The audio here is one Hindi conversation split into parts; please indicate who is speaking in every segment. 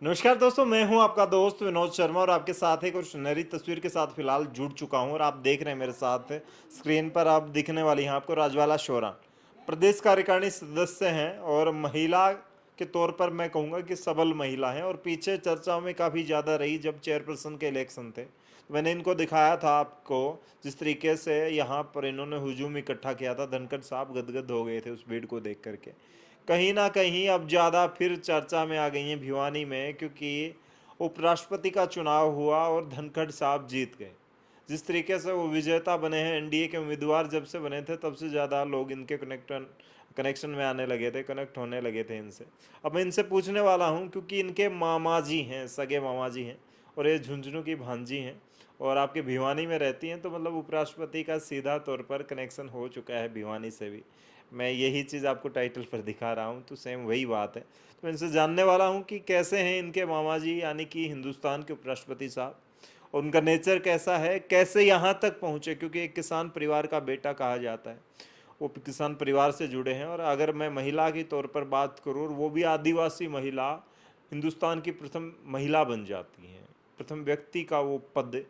Speaker 1: नमस्कार दोस्तों, मैं हूं आपका दोस्त विनोद शर्मा और आपके साथ एक और सुनहरी तस्वीर के साथ फिलहाल जुड़ चुका हूं और आप देख रहे हैं मेरे साथ स्क्रीन पर आप दिखने वाली हैं आपको राजवाला शोरा प्रदेश कार्यकारिणी सदस्य हैं और महिला के तौर पर मैं कहूंगा कि सबल महिला हैं और पीछे चर्चाओं में काफ़ी ज़्यादा रही जब चेयरपर्सन के इलेक्शन थे तो मैंने इनको दिखाया था आपको जिस तरीके से यहाँ पर इन्होंने हुजूम इकट्ठा किया था। धनखड़ साहब गदगद हो गए थे उस भीड़ को देख करके। कहीं ना कहीं अब ज़्यादा फिर चर्चा में आ गई हैं भिवानी में, क्योंकि उपराष्ट्रपति का चुनाव हुआ और धनखड़ साहब जीत गए। जिस तरीके से वो विजेता बने हैं, एनडीए के उम्मीदवार जब से बने थे तब से ज़्यादा लोग इनके कनेक्शन में आने लगे थे, कनेक्ट होने लगे थे इनसे। अब मैं इनसे पूछने वाला हूँ क्योंकि इनके मामा जी हैं, सगे मामा जी हैं और ये झुंझुनू की भांजी हैं और आपके भिवानी में रहती हैं, तो मतलब उपराष्ट्रपति का सीधा तौर पर कनेक्शन हो चुका है भिवानी से भी। मैं यही चीज़ आपको टाइटल पर दिखा रहा हूँ, तो सेम वही बात है। तो इनसे जानने वाला हूँ कि कैसे हैं इनके मामा जी यानी कि हिंदुस्तान के उपराष्ट्रपति साहब, और उनका नेचर कैसा है, कैसे यहाँ तक पहुँचे, क्योंकि एक किसान परिवार का बेटा कहा जाता है। वो किसान परिवार से जुड़े हैं और अगर मैं महिला के तौर पर बात करूँ और वो भी आदिवासी महिला, हिंदुस्तान की प्रथम महिला बन जाती हैं, प्रथम व्यक्ति का वो पद।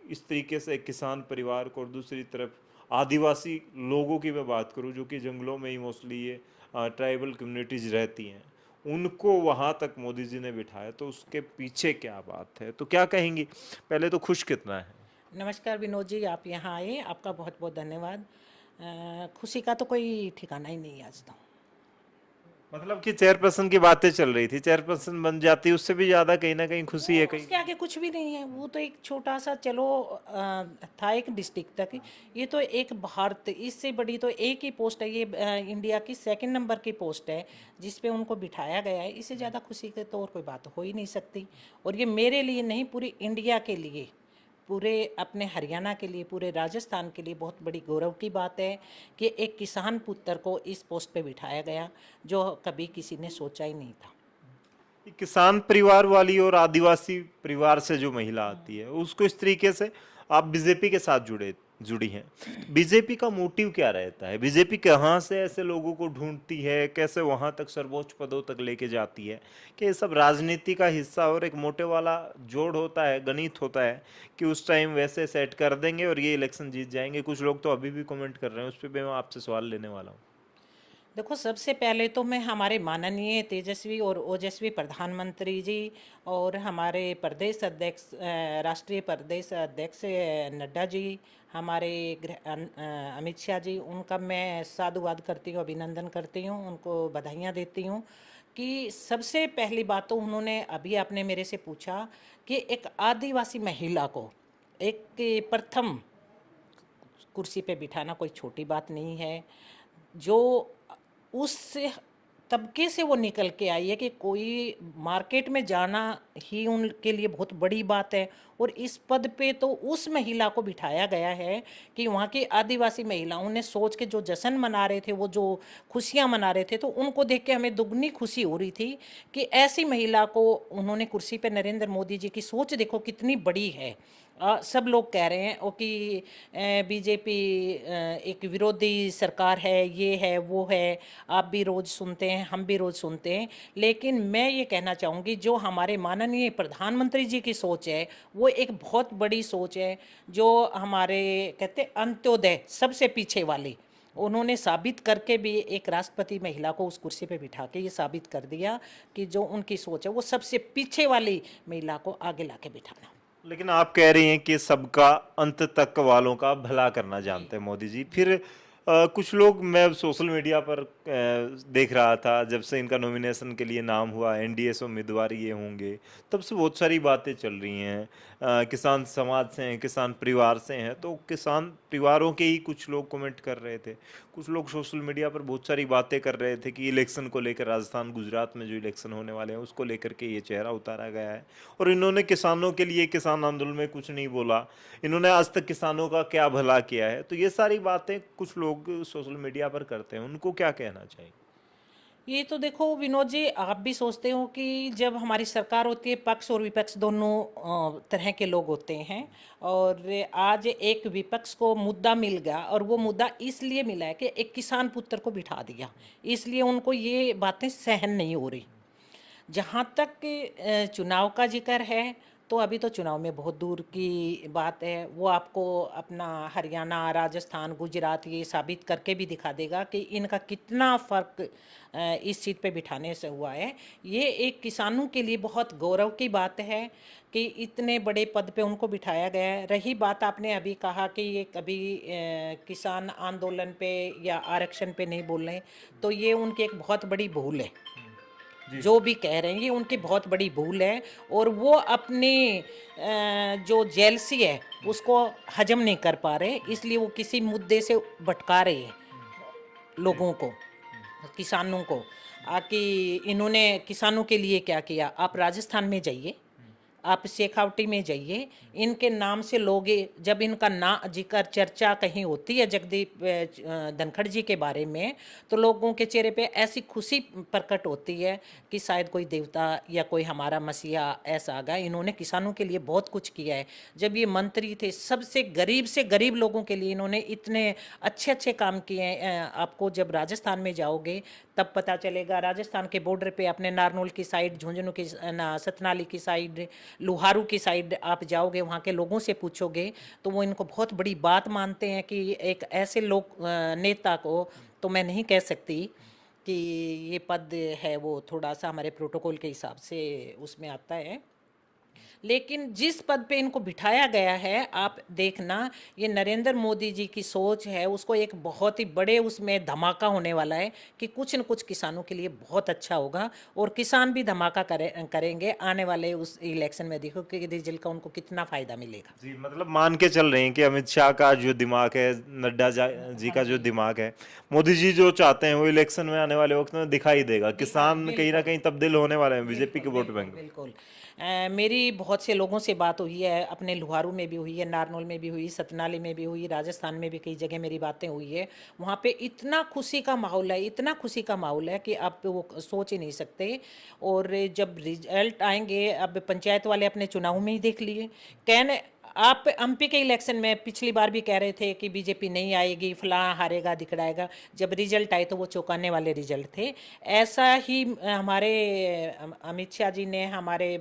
Speaker 1: इस तरीके से एक किसान परिवार को और दूसरी तरफ आदिवासी लोगों की मैं बात करूं जो कि जंगलों में ही मोस्टली ये ट्राइबल कम्युनिटीज रहती हैं, उनको वहां तक मोदी जी ने बिठाया, तो उसके पीछे क्या बात है, तो क्या कहेंगी? पहले तो खुश कितना है?
Speaker 2: नमस्कार विनोद जी, आप यहाँ आए, आपका बहुत बहुत धन्यवाद। खुशी का तो कोई ठिकाना ही नहीं है आज तो।
Speaker 1: मतलब कि चेयरपर्सन की बातें चल रही थी, चेयरपर्सन बन जाती उससे भी ज्यादा कहीं ना कहीं खुशी है कहीं।
Speaker 2: उसके आगे कुछ भी नहीं है, वो तो एक छोटा सा चलो था एक डिस्ट्रिक्ट तक। ये तो एक भारत, इससे बड़ी तो एक ही पोस्ट है ये, इंडिया की सेकंड नंबर की पोस्ट है जिस पे उनको बिठाया गया है। इससे ज़्यादा खुशी के तो और कोई बात हो ही नहीं सकती। और ये मेरे लिए नहीं, पूरी इंडिया के लिए, पूरे अपने हरियाणा के लिए, पूरे राजस्थान के लिए बहुत बड़ी गौरव की बात है कि एक किसान पुत्र को इस पोस्ट पे बिठाया गया, जो कभी किसी ने सोचा ही नहीं था।
Speaker 1: किसान परिवार वाली और आदिवासी परिवार से जो महिला आती है उसको इस तरीके से आप बीजेपी के साथ जुड़ी हैं, तो बीजेपी का मोटिव क्या रहता है? बीजेपी कहाँ से ऐसे लोगों को ढूंढती है, कैसे वहां तक सर्वोच्च पदों तक लेके जाती है? कि ये सब राजनीति का हिस्सा और एक मोटे वाला जोड़ होता है, गणित होता है कि उस टाइम वैसे सेट कर देंगे और ये इलेक्शन जीत जाएंगे? कुछ लोग तो अभी भी कमेंट कर रहे हैं, उस पर मैं आपसे सवाल लेने वाला हूँ।
Speaker 2: देखो, सबसे पहले तो मैं हमारे माननीय तेजस्वी और ओजस्वी प्रधानमंत्री जी और हमारे प्रदेश अध्यक्ष, राष्ट्रीय प्रदेश अध्यक्ष नड्डा जी, हमारे अमित शाह जी, उनका मैं साधुवाद करती हूँ, अभिनंदन करती हूँ, उनको बधाइयाँ देती हूँ कि सबसे पहली बात तो उन्होंने, अभी आपने मेरे से पूछा कि एक आदिवासी महिला को एक प्रथम कुर्सी पे बिठाना कोई छोटी बात नहीं है। जो उस तबके से वो निकल के आई है कि कोई मार्केट में जाना ही उनके लिए बहुत बड़ी बात है। और इस पद पे तो उस महिला को बिठाया गया है कि वहाँ की आदिवासी महिलाओं ने सोच के जो जश्न मना रहे थे, वो जो खुशियाँ मना रहे थे, तो उनको देख के हमें दुगनी खुशी हो रही थी कि ऐसी महिला को उन्होंने कुर्सी पे, नरेंद्र मोदी जी की सोच देखो कितनी बड़ी है। सब लोग कह रहे हैं कि बीजेपी एक विरोधी सरकार है, ये है वो है, आप भी रोज़ सुनते हैं, हम भी रोज़ सुनते हैं। लेकिन मैं ये कहना चाहूँगी, जो हमारे माननीय प्रधानमंत्री जी की सोच है वो एक बहुत बड़ी सोच है, जो हमारे कहते हैं अंत्योदय, सबसे पीछे वाली, उन्होंने साबित करके भी एक राष्ट्रपति महिला को उस कुर्सी पे बिठा के ये साबित कर दिया कि जो उनकी सोच है वो सबसे पीछे वाली महिला को आगे ला के बिठाना।
Speaker 1: लेकिन आप कह रही हैं कि सबका अंत तक वालों का भला करना
Speaker 2: जी
Speaker 1: जानते हैं मोदी जी।
Speaker 2: जी।
Speaker 1: फिर कुछ लोग, मैं सोशल मीडिया पर देख रहा था जब से इनका नॉमिनेशन के लिए नाम हुआ, एनडीए से उम्मीदवार ये होंगे, तब से बहुत सारी बातें चल रही हैं। किसान समाज से हैं, किसान परिवार से हैं, तो किसान परिवारों के ही कुछ लोग कमेंट कर रहे थे। कुछ लोग सोशल मीडिया पर बहुत सारी बातें कर रहे थे कि इलेक्शन को लेकर, राजस्थान गुजरात में जो इलेक्शन होने वाले हैं उसको लेकर के ये चेहरा उतारा गया है और इन्होंने किसानों के लिए, किसान आंदोलन में कुछ नहीं बोला। इन्होंने आज तक किसानों का क्या भला किया है? तो ये सारी बातें कुछ लोग सोशल मीडिया पर करते हैं, उनको क्या कहना चाहिए?
Speaker 2: ये तो देखो विनोद जी, आप भी सोचते हो कि जब हमारी सरकार होती है, पक्ष और विपक्ष दोनों तरह के लोग होते हैं। और आज एक विपक्ष को मुद्दा मिल गया, और वो मुद्दा इसलिए मिला है कि एक किसान पुत्र को बिठा दिया, इसलिए उनको ये बातें सहन नहीं हो रही। जहाँ तक चुनाव का जिक्र है तो अभी तो चुनाव में बहुत दूर की बात है। वो आपको अपना हरियाणा, राजस्थान, गुजरात ये साबित करके भी दिखा देगा कि इनका कितना फ़र्क इस सीट पे बिठाने से हुआ है। ये एक किसानों के लिए बहुत गौरव की बात है कि इतने बड़े पद पे उनको बिठाया गया है। रही बात आपने अभी कहा कि ये कभी किसान आंदोलन पे या आरक्षण पे नहीं बोल रहे, तो ये उनकी एक बहुत बड़ी भूल है।
Speaker 1: जी।
Speaker 2: जो भी कह रहे हैं ये उनकी बहुत बड़ी भूल है, और वो अपनी जो जेलसी है उसको हजम नहीं कर पा रहे, इसलिए वो किसी मुद्दे से भटका रहे हैं लोगों को, किसानों को। कि इन्होंने किसानों के लिए क्या किया। आप राजस्थान में जाइए, आप शेखावटी में जाइए, इनके नाम से लोग, जब इनका ना जिक्र चर्चा कहीं होती है जगदीप धनखड़ जी के बारे में, तो लोगों के चेहरे पे ऐसी खुशी प्रकट होती है कि शायद कोई देवता या कोई हमारा मसीहा ऐसा आ गया। इन्होंने किसानों के लिए बहुत कुछ किया है। जब ये मंत्री थे, सबसे गरीब लोगों के लिए इन्होंने इतने अच्छे अच्छे काम किए हैं। आपको जब राजस्थान में जाओगे तब पता चलेगा। राजस्थान के बॉर्डर पे अपने नारनौल की साइड, झुंझुनू की सतनाली की साइड, लुहारू की साइड आप जाओगे, वहाँ के लोगों से पूछोगे तो वो इनको बहुत बड़ी बात मानते हैं कि एक ऐसे लोग नेता को, तो मैं नहीं कह सकती कि ये पद है वो थोड़ा सा हमारे प्रोटोकॉल के हिसाब से उसमें आता है, लेकिन जिस पद पे इनको बिठाया गया है, आप देखना, ये नरेंद्र मोदी जी की सोच है, उसको एक बहुत ही बड़े उसमें धमाका होने वाला है कि कुछ न कुछ किसानों के लिए बहुत अच्छा होगा, और किसान भी धमाका करेंगे आने वाले उस इलेक्शन में। देखो कि रिजल्ट का उनको कितना फायदा मिलेगा।
Speaker 1: जी, मतलब मान के चल रहे हैं कि अमित शाह का जो दिमाग है, नड्डा जी
Speaker 2: हाँ
Speaker 1: का जो
Speaker 2: जी,
Speaker 1: दिमाग है, मोदी जी जो चाहते हैं वो इलेक्शन में आने वाले वक्त में दिखाई देगा। किसान कहीं ना
Speaker 2: बिल्कुल
Speaker 1: कहीं तब्दील होने वाले हैं बीजेपी के
Speaker 2: बिल्कुल
Speaker 1: वोट
Speaker 2: बिल्कुल
Speaker 1: बैंक में।
Speaker 2: बिल्कुल। मेरी बहुत से लोगों से बात हुई है, अपने लुहारू में भी हुई है, नारनौल में भी हुई, सतनाली में भी हुई, राजस्थान में भी कई जगह मेरी बातें हुई है। वहाँ पे इतना खुशी का माहौल है, इतना खुशी का माहौल है कि आप वो सोच ही नहीं सकते। और जब रिजल्ट आएंगे, अब पंचायत वाले अपने चुनाव में ही देख लिए। कहने आप एमपी के इलेक्शन में पिछली बार भी कह रहे थे कि बीजेपी नहीं आएगी, फलां हारेगा, दिखलाएगा। जब रिजल्ट आए तो वो चौंकाने वाले रिजल्ट थे। ऐसा ही हमारे अमित शाह जी ने, हमारे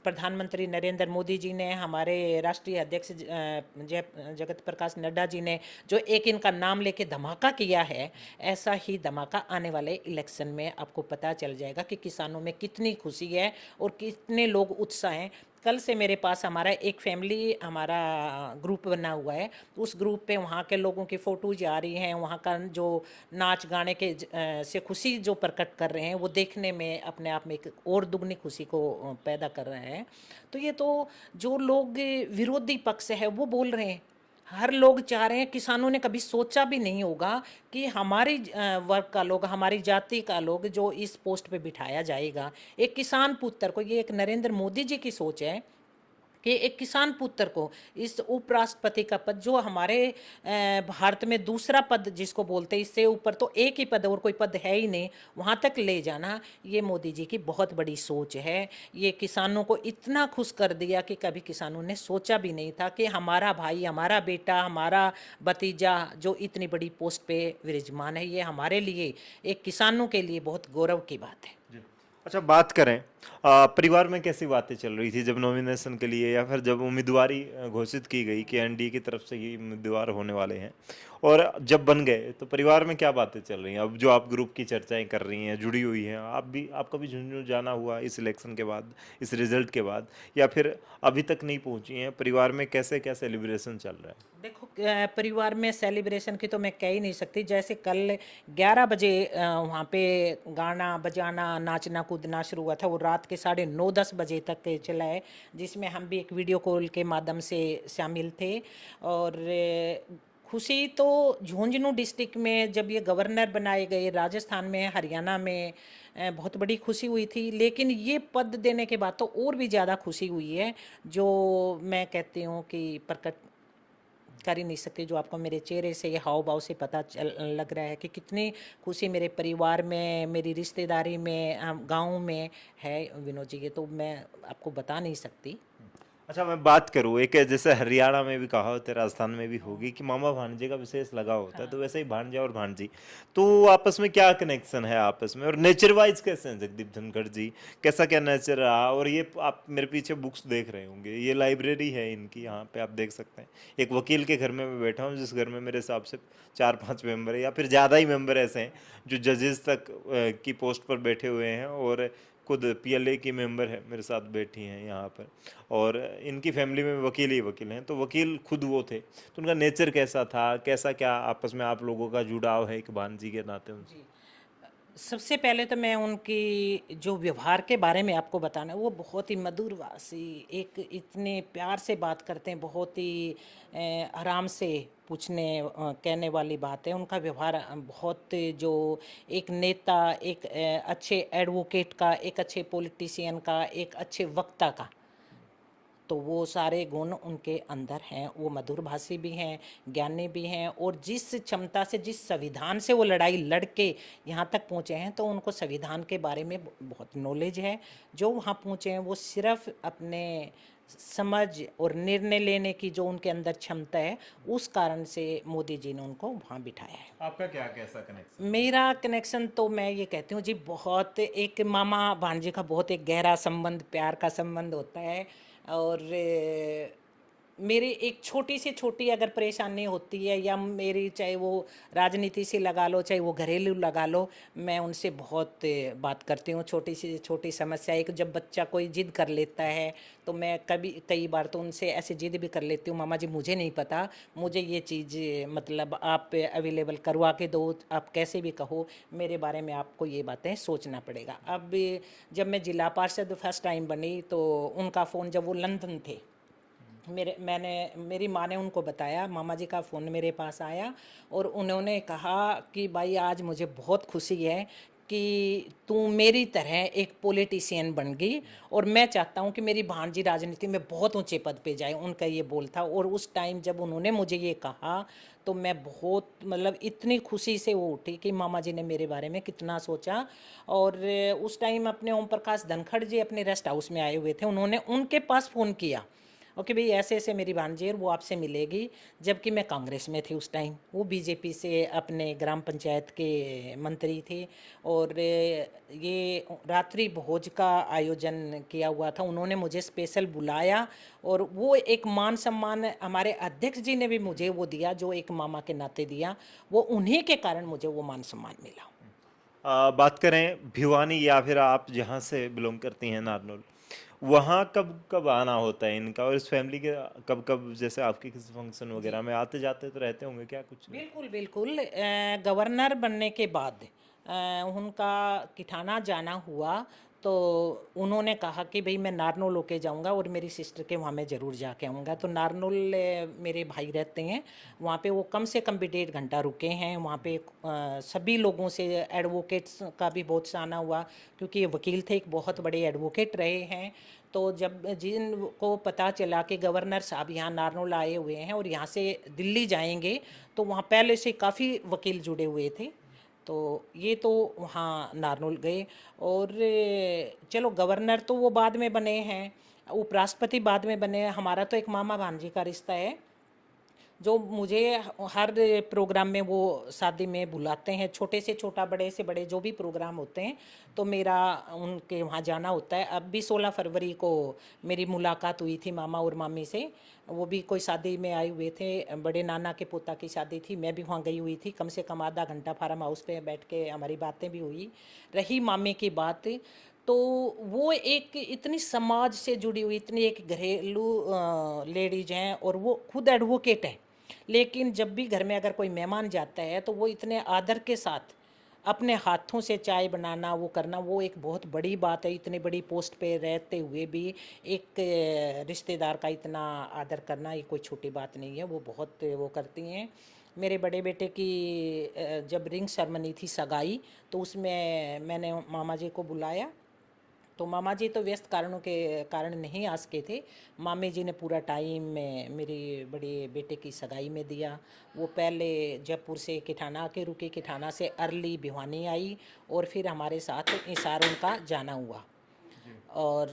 Speaker 2: प्रधानमंत्री नरेंद्र मोदी जी ने, हमारे राष्ट्रीय अध्यक्ष जगत प्रकाश नड्डा जी ने जो एक इनका नाम लेके धमाका किया है, ऐसा ही धमाका आने वाले इलेक्शन में आपको पता चल जाएगा कि किसानों में कितनी खुशी है और कितने लोग उत्साह हैं। कल से मेरे पास हमारा एक फैमिली, हमारा ग्रुप बना हुआ है, उस ग्रुप पे वहाँ के लोगों की फ़ोटोज आ रही हैं, वहाँ का जो नाच गाने के से खुशी जो प्रकट कर रहे हैं, वो देखने में अपने आप में एक और दुगनी खुशी को पैदा कर रहे हैं। तो ये तो जो लोग विरोधी पक्ष है वो बोल रहे हैं, हर लोग चाह रहे हैं। किसानों ने कभी सोचा भी नहीं होगा कि हमारी वर्ग का लोग, हमारी जाति का लोग जो इस पोस्ट पे बिठाया जाएगा, एक किसान पुत्र को। ये एक नरेंद्र मोदी जी की सोच है कि एक किसान पुत्र को इस उपराष्ट्रपति का पद, जो हमारे भारत में दूसरा पद जिसको बोलते हैं, इससे ऊपर तो एक ही पद और कोई पद है ही नहीं, वहाँ तक ले जाना, ये मोदी जी की बहुत बड़ी सोच है। ये किसानों को इतना खुश कर दिया कि कभी किसानों ने सोचा भी नहीं था कि हमारा भाई, हमारा बेटा, हमारा भतीजा जो इतनी बड़ी पोस्ट पे विराजमान है, ये हमारे लिए, एक किसानों के लिए बहुत गौरव की बात है।
Speaker 1: जी। अच्छा, बात करें परिवार में कैसी बातें चल रही थी जब नॉमिनेशन के लिए या फिर जब उम्मीदवारी घोषित की गई कि एनडीए की तरफ से ही उम्मीदवार होने वाले हैं, और जब बन गए तो परिवार में क्या बातें चल रही हैं? अब जो आप ग्रुप की चर्चाएं कर रही हैं, जुड़ी हुई हैं, आपका भी झुंझुनू जाना हुआ इस इलेक्शन के बाद, इस रिजल्ट के बाद, या फिर अभी तक नहीं पहुंची हैं? परिवार में कैसे क्या सेलिब्रेशन चल रहा है?
Speaker 2: देखो, परिवार में सेलिब्रेशन की तो मैं कह ही नहीं सकती। जैसे कल 11 बजे वहाँ पे गाना बजाना, नाचना कूदना शुरू हुआ था, वो रात के 9:30-10 बजे तक चला है, जिसमें हम भी एक वीडियो कॉल के माध्यम से शामिल थे। और खुशी तो झुंझुनू डिस्ट्रिक्ट में जब ये गवर्नर बनाए गए, राजस्थान में, हरियाणा में बहुत बड़ी खुशी हुई थी, लेकिन ये पद देने के बाद तो और भी ज़्यादा खुशी हुई है, जो मैं कहती हूँ कि प्रकट कर ही नहीं सकती। जो आपको मेरे चेहरे से, ये हाव भाव से पता चल लग रहा है कि कितनी खुशी मेरे परिवार में, मेरी रिश्तेदारी में, गांव में है विनोद जी, ये तो मैं आपको बता नहीं सकती।
Speaker 1: अच्छा, मैं बात करूँ एक जैसे हरियाणा में भी कहावत है, राजस्थान में भी होगी कि मामा भांजे का विशेष लगाव होता है, तो वैसे ही भांजा और भांजी तो आपस में क्या कनेक्शन है आपस में, और नेचर वाइज कैसे हैं जगदीप धनखड़ जी, कैसा क्या नेचर रहा? और ये आप मेरे पीछे बुक्स देख रहे होंगे, ये लाइब्रेरी है इनकी, यहाँ पे आप देख सकते हैं। एक वकील के घर में मैं बैठा हूँ, जिस घर में मेरे हिसाब से 4-5 मेंबर है या फिर ज़्यादा ही मेंबर ऐसे हैं जो जजेस तक की पोस्ट पर बैठे हुए हैं, और खुद पीएलए की मेंबर है मेरे साथ बैठी हैं यहाँ पर, और इनकी फैमिली में वकील ही वकील हैं, तो वकील खुद वो थे। तो उनका नेचर कैसा था, कैसा क्या आपस में आप लोगों का जुड़ाव है एक भांजी के नाते उनसे?
Speaker 2: सबसे पहले तो मैं उनकी जो व्यवहार के बारे में आपको बताना है, वो बहुत ही मधुरभाषी, एक इतने प्यार से बात करते हैं, बहुत ही आराम से पूछने कहने वाली बात है उनका व्यवहार। बहुत जो एक नेता, एक अच्छे एडवोकेट का, एक अच्छे पॉलिटिशियन का, एक अच्छे वक्ता का, तो वो सारे गुण उनके अंदर हैं। वो मधुरभाषी भी हैं, ज्ञानी भी हैं, और जिस क्षमता से, जिस संविधान से वो लड़ाई लड़ के यहाँ तक पहुँचे हैं, तो उनको संविधान के बारे में बहुत नॉलेज है। जो वहाँ पहुँचे हैं वो सिर्फ अपने समझ और निर्णय लेने की जो उनके अंदर क्षमता है, उस कारण से मोदी जी ने उनको वहाँ बिठाया है।
Speaker 1: आपका क्या कैसा कनेक्शन?
Speaker 2: मेरा कनेक्शन तो मैं ये कहती हूँ जी, बहुत एक मामा भांजे का बहुत एक गहरा संबंध, प्यार का संबंध होता है। और मेरी एक छोटी से छोटी अगर परेशानी होती है, या मेरी चाहे वो राजनीति से लगा लो, चाहे वो घरेलू लगा लो, मैं उनसे बहुत बात करती हूँ। छोटी सी छोटी समस्या, एक जब बच्चा कोई जिद कर लेता है, तो मैं कई बार तो उनसे ऐसे जिद भी कर लेती हूँ, मामा जी मुझे नहीं पता, मुझे ये चीज़ मतलब आप अवेलेबल करवा के दो, आप कैसे भी कहो, मेरे बारे में आपको ये बातें सोचना पड़ेगा। अब जब मैं जिला पार्षद फर्स्ट टाइम बनी, तो उनका फ़ोन, जब वो लंदन थे, मेरी माँ ने उनको बताया, मामा जी का फ़ोन मेरे पास आया, और उन्होंने कहा कि भाई आज मुझे बहुत खुशी है कि तू मेरी तरह एक पॉलिटिशियन बन गई, और मैं चाहता हूँ कि मेरी भांजी राजनीति में बहुत ऊंचे पद पे जाए, उनका ये बोल था। और उस टाइम जब उन्होंने मुझे ये कहा, तो मैं बहुत मतलब इतनी खुशी से वो उठी कि मामा जी ने मेरे बारे में कितना सोचा। और उस टाइम अपने ओम प्रकाश धनखड़ जी अपने रेस्ट हाउस में आए हुए थे, उन्होंने उनके पास फ़ोन किया, ओके भाई ऐसे ऐसे मेरी भांजी है, वो आपसे मिलेगी। जबकि मैं कांग्रेस में थी उस टाइम, वो बीजेपी से अपने ग्राम पंचायत के मंत्री थे। और ये रात्रि भोज का आयोजन किया हुआ था, उन्होंने मुझे स्पेशल बुलाया, और वो एक मान सम्मान हमारे अध्यक्ष जी ने भी मुझे वो दिया, जो एक मामा के नाते दिया, वो उन्हीं के कारण मुझे वो मान सम्मान मिला।
Speaker 1: बात करें भिवानी या फिर आप जहाँ से बिलोंग करती हैं, नारनौल, वहाँ कब कब आना होता है इनका, और इस फैमिली के कब कब, जैसे आपके किसी फंक्शन वगैरह में आते जाते तो रहते होंगे क्या कुछ?
Speaker 2: बिल्कुल बिल्कुल। गवर्नर बनने के बाद उनका किठाना जाना हुआ, तो उन्होंने कहा कि भाई मैं नारनौल होके जाऊंगा, और मेरी सिस्टर के वहाँ मैं ज़रूर जाके आऊँगा। तो नारनौल मेरे भाई रहते हैं, वहाँ पे वो कम से कम भी 1.5 घंटा रुके हैं। वहाँ पे सभी लोगों से, एडवोकेट्स का भी बहुत सा आना हुआ, क्योंकि ये वकील थे, एक बहुत बड़े एडवोकेट रहे हैं। तो जब जिनको पता चला कि गवर्नर साहब यहाँ नारनौल आए हुए हैं और यहाँ से दिल्ली जाएंगे, तो वहाँ पहले से काफ़ी वकील जुड़े हुए थे। तो ये तो वहाँ नारनौल गए। और चलो गवर्नर तो वो बाद में बने हैं, उपराष्ट्रपति बाद में बने हैं। हमारा तो एक मामा भांजी का रिश्ता है, जो मुझे हर प्रोग्राम में वो शादी में बुलाते हैं, छोटे से छोटा, बड़े से बड़े जो भी प्रोग्राम होते हैं, तो मेरा उनके वहाँ जाना होता है। अब भी 16 फरवरी को मेरी मुलाकात हुई थी मामा और मामी से, वो भी कोई शादी में आए हुए थे, बड़े नाना के पोता की शादी थी, मैं भी वहाँ गई हुई थी। कम से कम आधा घंटा फार्म हाउस पे बैठ के हमारी बातें भी हुई। रही मामी की बात, तो वो एक इतनी समाज से जुड़ी हुई, इतनी एक घरेलू लेडीज हैं, और वो खुद एडवोकेट है। लेकिन जब भी घर में अगर कोई मेहमान जाता है, तो वो इतने आदर के साथ अपने हाथों से चाय बनाना, वो करना, वो एक बहुत बड़ी बात है। इतनी बड़ी पोस्ट पे रहते हुए भी एक रिश्तेदार का इतना आदर करना, ये कोई छोटी बात नहीं है, वो बहुत वो करती हैं। मेरे बड़े बेटे की जब रिंग सेरेमनी थी, सगाई, तो उसमें मैंने मामा जी को बुलाया। तो मामा जी तो व्यस्त कारणों के कारण नहीं आ सके थे। मामी जी ने पूरा टाइम में मेरे बड़े बेटे की सगाई में दिया। वो पहले जयपुर से किठाना आके रुके, किठाना से अर्ली भिवानी आई, और फिर हमारे साथ इसारों का जाना हुआ। और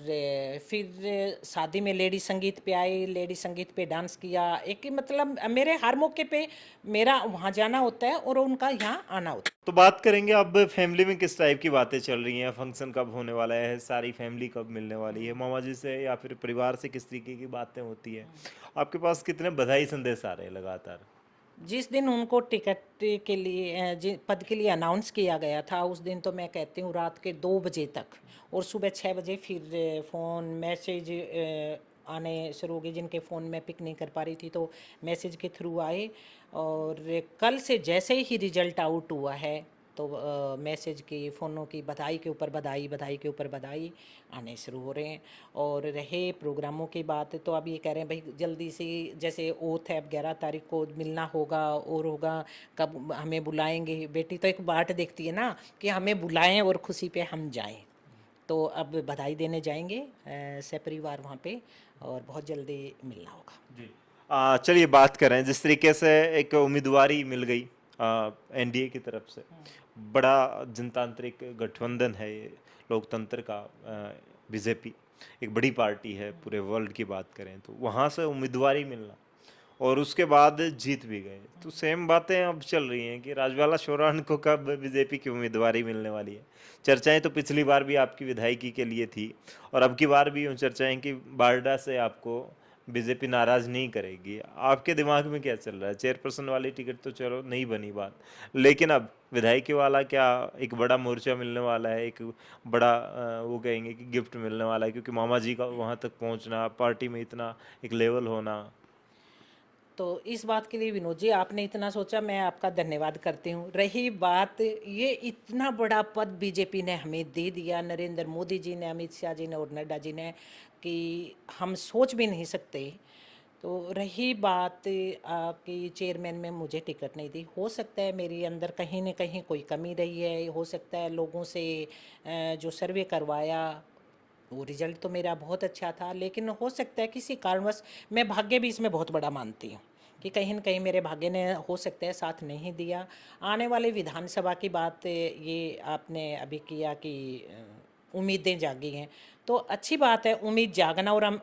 Speaker 2: फिर शादी में लेडी संगीत पे आए, लेडी संगीत पे डांस किया। एक मतलब मेरे हर मौके पे मेरा वहाँ जाना होता है और उनका यहाँ आना होता है।
Speaker 1: तो बात करेंगे अब फैमिली में किस टाइप की बातें चल रही हैं, फंक्शन कब होने वाला है, सारी फैमिली कब मिलने वाली है, मामा जी से या फिर परिवार से किस तरीके की बातें होती है, आपके पास कितने बधाई संदेश आ रहे हैं लगातार?
Speaker 2: जिस दिन उनको टिकट के लिए पद के लिए अनाउंस किया गया था, उस दिन तो मैं कहती हूँ रात के 2 बजे तक, और सुबह 6 बजे फिर फ़ोन मैसेज आने शुरू हो गए। जिनके फ़ोन में पिक नहीं कर पा रही थी तो मैसेज के थ्रू आए। और कल से जैसे ही रिजल्ट आउट हुआ है तो मैसेज की, फ़ोनों की बधाई के ऊपर बधाई, बधाई के ऊपर बधाई आने शुरू हो रहे हैं। और रहे प्रोग्रामों की बात, तो अब ये कह रहे हैं भाई जल्दी से, जैसे ओथ है अब 11 तारीख को मिलना होगा और होगा, कब हमें बुलाएंगे। बेटी तो एक बाट देखती है ना कि हमें बुलाएं और खुशी पे हम जाएं। तो अब बधाई देने जाएंगे सपरिवार वहाँ पे, और बहुत जल्दी मिलना होगा।
Speaker 1: जी। चलिए बात करें, जिस तरीके से एक उम्मीदवारी मिल गई एनडीए की तरफ से, बड़ा जनतांत्रिक गठबंधन है ये, लोकतंत्र का, बीजेपी एक बड़ी पार्टी है पूरे वर्ल्ड की बात करें तो, वहाँ से उम्मीदवारी मिलना और उसके बाद जीत भी गए, तो सेम बातें अब चल रही हैं कि राजवाला शोरान को कब बीजेपी की उम्मीदवारी मिलने वाली है। चर्चाएं तो पिछली बार भी आपकी विधायकी के लिए थी और अब की बार भी यूँ चर्चाएं कि बारडा से आपको बीजेपी नाराज नहीं करेगी। आपके दिमाग में क्या चल रहा है? चेयरपर्सन वाली टिकट तो चलो नहीं बनी बात, लेकिन अब विधायकी वाला क्या एक बड़ा मोर्चा मिलने वाला है, एक बड़ा वो कहेंगे कि गिफ्ट मिलने वाला है, क्योंकि मामा जी का वहाँ तक पहुँचना, पार्टी में इतना एक लेवल होना।
Speaker 2: तो इस बात के लिए विनोद जी आपने इतना सोचा, मैं आपका धन्यवाद करती हूँ। रही बात, ये इतना बड़ा पद बीजेपी ने हमें दे दिया, नरेंद्र मोदी जी ने, अमित शाह जी ने और नड्डा जी ने, कि हम सोच भी नहीं सकते। तो रही बात कि चेयरमैन में मुझे टिकट नहीं दी, हो सकता है मेरे अंदर कहीं न कहीं कोई कमी रही है, हो सकता है लोगों से जो सर्वे करवाया वो रिजल्ट तो मेरा बहुत अच्छा था, लेकिन हो सकता है किसी कारणवश, मैं भाग्य भी इसमें बहुत बड़ा मानती हूँ कि कहीं न कहीं मेरे भाग्य ने हो सकता है साथ नहीं दिया। आने वाले विधानसभा की बात ये आपने अभी किया कि उम्मीदें जागी हैं, तो अच्छी बात है उम्मीद जागना, और हम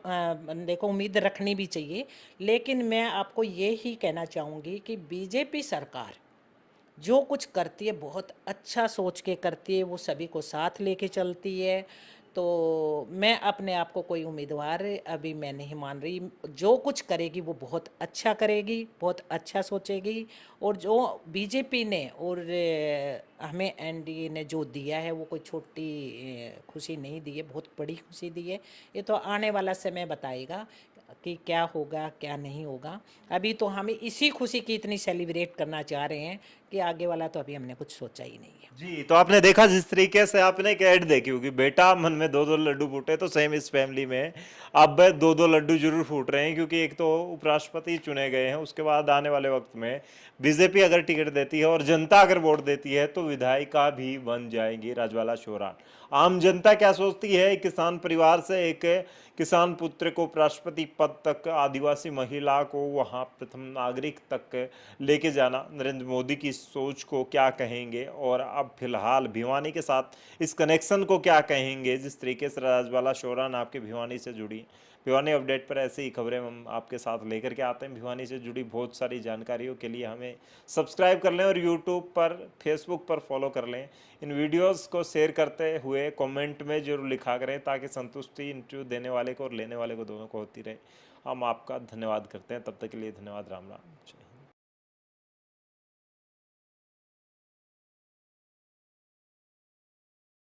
Speaker 2: देखो उम्मीद रखनी भी चाहिए। लेकिन मैं आपको ये ही कहना चाहूँगी कि बीजेपी सरकार जो कुछ करती है बहुत अच्छा सोच के करती है, वो सभी को साथ लेके चलती है। तो मैं अपने आप को कोई उम्मीदवार अभी मैं नहीं मान रही। जो कुछ करेगी वो बहुत अच्छा करेगी, बहुत अच्छा सोचेगी। और जो बीजेपी ने और हमें एनडीए ने जो दिया है वो कोई छोटी खुशी नहीं दी है, बहुत बड़ी खुशी दी है। ये तो आने वाला समय बताएगा कि क्या होगा क्या नहीं होगा। अभी तो हम इसी खुशी की इतनी सेलिब्रेट करना चाह रहे हैं कि आगे वाला तो अभी हमने कुछ सोचा ही नहीं है।
Speaker 1: जी, तो आपने देखा जिस तरीके से आपने एक ऐड देखी होगी, बेटा मन में दो दो लड्डू फूटे, तो सेम इस फैमिली में अब दो दो लड्डू जरूर फूट रहे हैं, क्योंकि एक तो उपराष्ट्रपति चुने गए हैं, उसके बाद आने वाले वक्त में बीजेपी अगर टिकट देती है और जनता अगर वोट देती है तो विधायिका भी बन जाएंगी राजवाला शोरान। आम जनता क्या सोचती है, एक किसान परिवार से एक किसान पुत्र को उपराष्ट्रपति पद तक, आदिवासी महिला को वहां प्रथम नागरिक तक लेके जाना, नरेंद्र मोदी की सोच को क्या कहेंगे, और अब फिलहाल भिवानी के साथ इस कनेक्शन को क्या कहेंगे, जिस तरीके से राजवाला शोरान आपके भिवानी से जुड़ी। भिवानी अपडेट पर ऐसी ही खबरें हम आपके साथ लेकर के आते हैं। भिवानी से जुड़ी बहुत सारी जानकारियों के लिए हमें सब्सक्राइब कर लें और यूट्यूब पर, फेसबुक पर फॉलो कर लें। इन वीडियोस को शेयर करते हुए कमेंट में जरूर लिखा करें, ताकि संतुष्टि इंटरव्यू देने वाले को और लेने वाले को दोनों को होती रहे। हम आपका धन्यवाद करते हैं। तब तक के लिए धन्यवाद। राम राम।